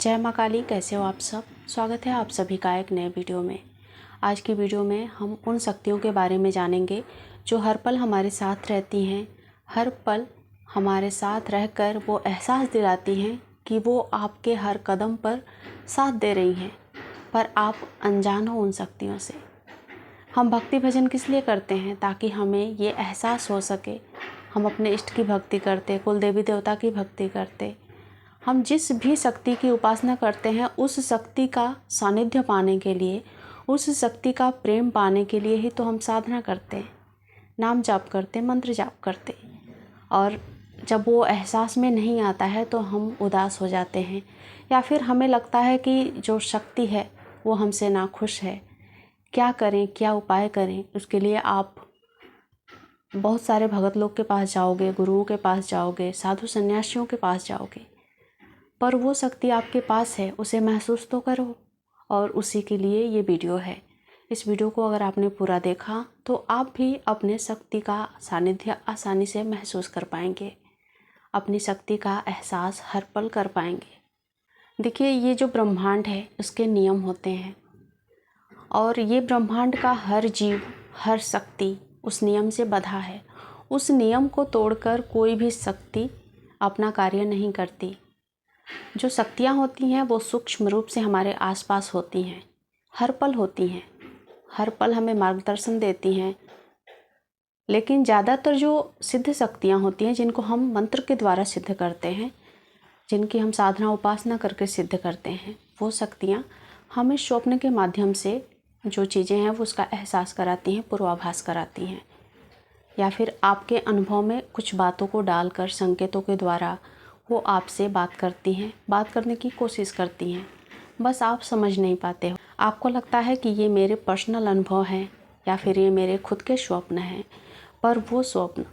जय माँ काली, कैसे हो आप सब। स्वागत है आप सभी का एक नए वीडियो में। आज की वीडियो में हम उन शक्तियों के बारे में जानेंगे जो हर पल हमारे साथ रहती हैं। हर पल हमारे साथ रहकर वो एहसास दिलाती हैं कि वो आपके हर कदम पर साथ दे रही हैं, पर आप अनजान हो उन शक्तियों से। हम भक्ति भजन किस लिए करते हैं? ताकि हमें ये एहसास हो सके हम अपने इष्ट की भक्ति करते, कुल देवी देवता की भक्ति करते। हम जिस भी शक्ति की उपासना करते हैं उस शक्ति का सानिध्य पाने के लिए, उस शक्ति का प्रेम पाने के लिए ही तो हम साधना करते हैं, नाम जाप करते, मंत्र जाप करते। और जब वो एहसास में नहीं आता है तो हम उदास हो जाते हैं, या फिर हमें लगता है कि जो शक्ति है वो हमसे नाखुश है। क्या करें, क्या उपाय करें? उसके लिए आप बहुत सारे भगत लोग के पास जाओगे, गुरुओं के पास जाओगे, साधु सन्यासियों के पास जाओगे, पर वो शक्ति आपके पास है, उसे महसूस तो करो। और उसी के लिए ये वीडियो है। इस वीडियो को अगर आपने पूरा देखा तो आप भी अपने शक्ति का सानिध्य आसानी से महसूस कर पाएंगे, अपनी शक्ति का एहसास हर पल कर पाएंगे। देखिए, ये जो ब्रह्मांड है उसके नियम होते हैं, और ये ब्रह्मांड का हर जीव, हर शक्ति उस नियम से बंधा है। उस नियम को तोड़कर कोई भी शक्ति अपना कार्य नहीं करती। जो शक्तियाँ होती हैं वो सूक्ष्म रूप से हमारे आसपास होती हैं, हर पल होती हैं, हर पल हमें मार्गदर्शन देती हैं। लेकिन ज़्यादातर जो सिद्ध शक्तियाँ होती हैं, जिनको हम मंत्र के द्वारा सिद्ध करते हैं, जिनकी हम साधना उपासना करके सिद्ध करते हैं, वो शक्तियाँ हमें स्वप्न के माध्यम से जो चीज़ें हैं वो उसका एहसास कराती हैं, पूर्वाभास कराती हैं, या फिर आपके अनुभव में कुछ बातों को डालकर संकेतों के द्वारा वो आपसे बात करती हैं, बात करने की कोशिश करती हैं। बस आप समझ नहीं पाते हो। आपको लगता है कि ये मेरे पर्सनल अनुभव हैं या फिर ये मेरे खुद के स्वप्न हैं, पर वो स्वप्न,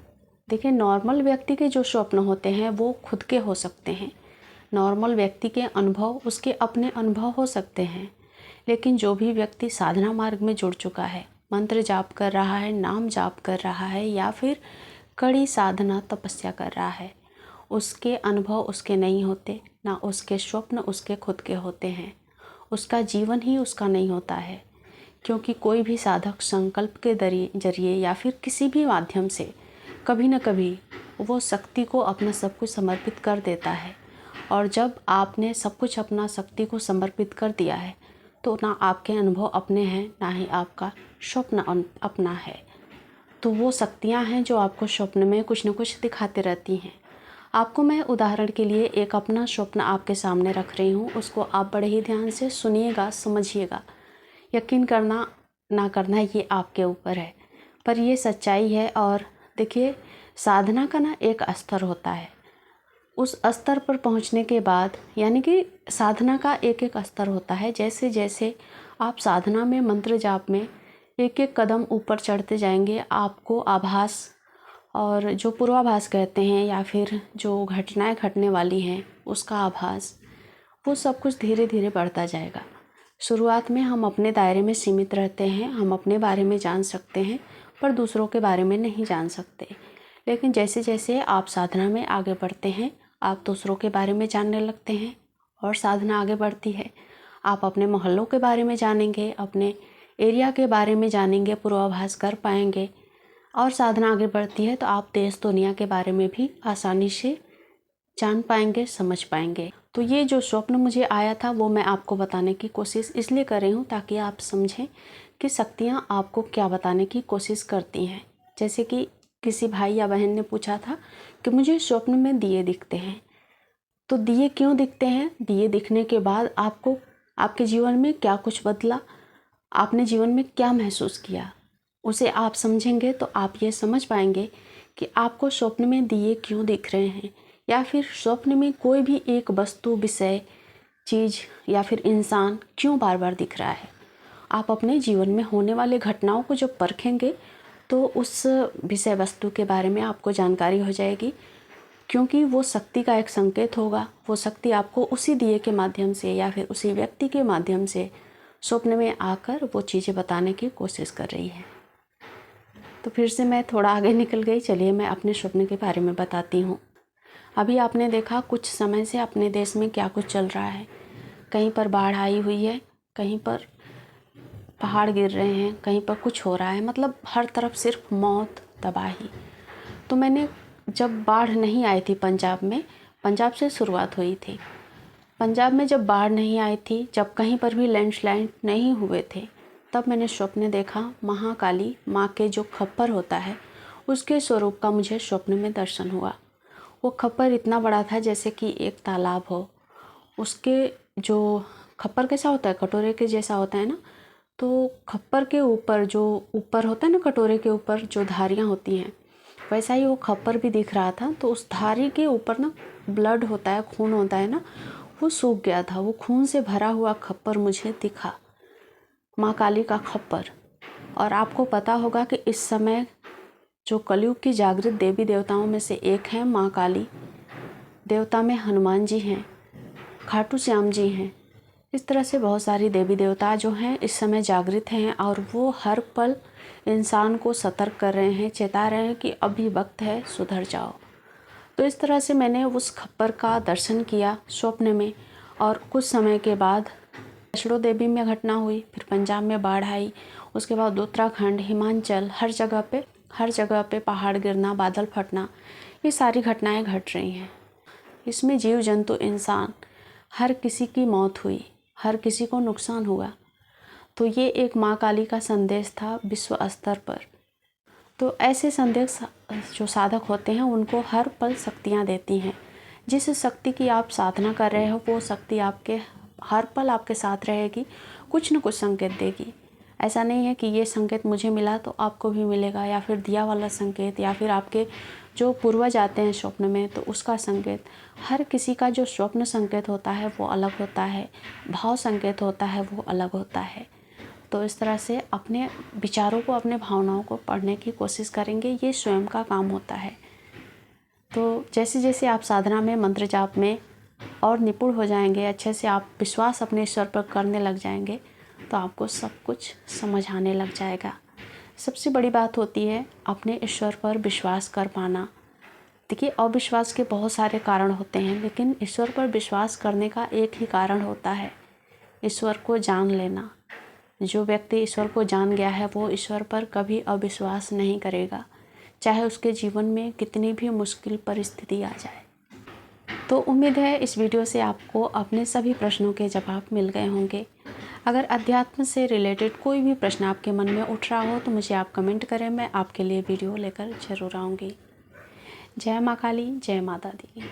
देखिए, नॉर्मल व्यक्ति के जो स्वप्न होते हैं वो खुद के हो सकते हैं। नॉर्मल व्यक्ति के अनुभव उसके अपने अनुभव हो सकते हैं। लेकिन जो भी व्यक्ति साधना मार्ग में जुड़ चुका है, मंत्र जाप कर रहा है, नाम जाप कर रहा है, या फिर कड़ी साधना तपस्या कर रहा है, उसके अनुभव उसके नहीं होते, ना उसके स्वप्न उसके खुद के होते हैं। उसका जीवन ही उसका नहीं होता है, क्योंकि कोई भी साधक संकल्प के जरिए या फिर किसी भी माध्यम से कभी न कभी वो शक्ति को अपना सब कुछ समर्पित कर देता है। और जब आपने सब कुछ अपना शक्ति को समर्पित कर दिया है तो ना आपके अनुभव अपने हैं, ना ही आपका स्वप्न अपना है। तो वो शक्तियाँ हैं जो आपको स्वप्न में कुछ न कुछ दिखाते रहती हैं। आपको मैं उदाहरण के लिए एक अपना स्वप्न आपके सामने रख रही हूँ, उसको आप बड़े ही ध्यान से सुनिएगा, समझिएगा। यकीन करना ना करना ये आपके ऊपर है, पर ये सच्चाई है। और देखिए, साधना का ना एक स्तर होता है। उस स्तर पर पहुँचने के बाद, यानी कि साधना का एक एक स्तर होता है। जैसे जैसे आप साधना में, मंत्र जाप में एक एक कदम ऊपर चढ़ते जाएंगे, आपको आभास और जो पूर्वाभास कहते हैं, या फिर जो घटनाएं घटने वाली हैं उसका आभास, वो सब कुछ धीरे धीरे बढ़ता जाएगा। शुरुआत में हम अपने दायरे में सीमित रहते हैं, हम अपने बारे में जान सकते हैं, पर दूसरों के बारे में नहीं जान सकते। लेकिन जैसे जैसे आप साधना में आगे बढ़ते हैं, आप दूसरों के बारे में जानने लगते हैं और साधना आगे बढ़ती है। आप अपने मोहल्लों के बारे में जानेंगे, अपने एरिया के बारे में जानेंगे, पूर्वाभास कर पाएंगे, और साधना आगे बढ़ती है तो आप देश दुनिया के बारे में भी आसानी से जान पाएंगे, समझ पाएंगे। तो ये जो स्वप्न मुझे आया था वो मैं आपको बताने की कोशिश इसलिए कर रही हूँ ताकि आप समझें कि शक्तियाँ आपको क्या बताने की कोशिश करती हैं। जैसे कि किसी भाई या बहन ने पूछा था कि मुझे स्वप्न में दिए दिखते हैं। तो दिए क्यों दिखते हैं? दिए दिखने के बाद आपको, आपके जीवन में क्या कुछ बदला, आपने जीवन में क्या महसूस किया, उसे आप समझेंगे तो आप ये समझ पाएंगे कि आपको स्वप्न में दिए क्यों दिख रहे हैं, या फिर स्वप्न में कोई भी एक वस्तु, विषय, चीज़ या फिर इंसान क्यों बार बार दिख रहा है। आप अपने जीवन में होने वाले घटनाओं को जब परखेंगे तो उस विषय वस्तु के बारे में आपको जानकारी हो जाएगी, क्योंकि वो शक्ति का एक संकेत होगा। वो शक्ति आपको उसी दिए के माध्यम से या फिर उसी व्यक्ति के माध्यम से स्वप्न में आकर वो चीज़ें बताने की कोशिश कर रही है। तो फिर से मैं थोड़ा आगे निकल गई। चलिए मैं अपने स्वप्न के बारे में बताती हूँ। अभी आपने देखा कुछ समय से अपने देश में क्या कुछ चल रहा है। कहीं पर बाढ़ आई हुई है, कहीं पर पहाड़ गिर रहे हैं, कहीं पर कुछ हो रहा है, मतलब हर तरफ सिर्फ मौत, तबाही। तो मैंने जब बाढ़ नहीं आई थी पंजाब से शुरुआत हुई थी। पंजाब में जब बाढ़ नहीं आई थी, जब कहीं पर भी लैंडस्लाइड नहीं हुए थे, तब मैंने स्वप्न देखा महाकाली माँ के जो खप्पर होता है उसके स्वरूप का मुझे स्वप्न में दर्शन हुआ। वो खप्पर इतना बड़ा था जैसे कि एक तालाब हो। उसके जो खप्पर कैसा होता है, कटोरे के जैसा होता है ना, तो खप्पर के ऊपर जो ऊपर होता है ना, कटोरे के ऊपर जो धारियाँ होती हैं, वैसा ही वो खप्पर भी दिख रहा था। तो उस धारी के ऊपर ना ब्लड होता है, खून होता है ना, वो सूख गया था। वो खून से भरा हुआ खप्पर मुझे दिखा, माँ काली का खप्पर। और आपको पता होगा कि इस समय जो कलयुग की जागृत देवी देवताओं में से एक है माँ काली। देवता में हनुमान जी हैं, खाटू श्याम जी हैं, इस तरह से बहुत सारी देवी देवता जो हैं इस समय जागृत हैं और वो हर पल इंसान को सतर्क कर रहे हैं, चेता रहे हैं कि अभी वक्त है, सुधर जाओ। तो इस तरह से मैंने उस खप्पर का दर्शन किया स्वप्न में। और कुछ समय के बाद वैष्णो देवी में घटना हुई, फिर पंजाब में बाढ़ आई, उसके बाद उत्तराखंड, हिमाचल, हर जगह पे पहाड़ गिरना, बादल फटना, ये सारी घटनाएं घट रही हैं। इसमें जीव जंतु, इंसान, हर किसी की मौत हुई, हर किसी को नुकसान हुआ। तो ये एक माँ काली का संदेश था विश्व स्तर पर। तो ऐसे संदेश जो साधक होते हैं उनको हर पल शक्तियाँ देती हैं। जिस शक्ति की आप साधना कर रहे हो वो शक्ति आपके हर पल आपके साथ रहेगी, कुछ न कुछ संकेत देगी। ऐसा नहीं है कि ये संकेत मुझे मिला तो आपको भी मिलेगा, या फिर दिया वाला संकेत, या फिर आपके जो पूर्वज आते हैं स्वप्न में तो उसका संकेत। हर किसी का जो स्वप्न संकेत होता है वो अलग होता है, भाव संकेत होता है वो अलग होता है। तो इस तरह से अपने विचारों को, अपने भावनाओं को पढ़ने की कोशिश करेंगे, ये स्वयं का काम होता है। तो जैसे जैसे आप साधना में, मंत्र जाप में और निपुण हो जाएंगे, अच्छे से आप विश्वास अपने ईश्वर पर करने लग जाएंगे, तो आपको सब कुछ समझ आने लग जाएगा। सबसे बड़ी बात होती है अपने ईश्वर पर विश्वास कर पाना। देखिए, अविश्वास के बहुत सारे कारण होते हैं, लेकिन ईश्वर पर विश्वास करने का एक ही कारण होता है, ईश्वर को जान लेना। जो व्यक्ति ईश्वर को जान गया है वो ईश्वर पर कभी अविश्वास नहीं करेगा, चाहे उसके जीवन में कितनी भी मुश्किल परिस्थिति आ जाए। तो उम्मीद है इस वीडियो से आपको अपने सभी प्रश्नों के जवाब मिल गए होंगे। अगर अध्यात्म से रिलेटेड कोई भी प्रश्न आपके मन में उठ रहा हो तो मुझे आप कमेंट करें, मैं आपके लिए वीडियो लेकर ज़रूर आऊँगी। जय माँ काली, जय माता दी।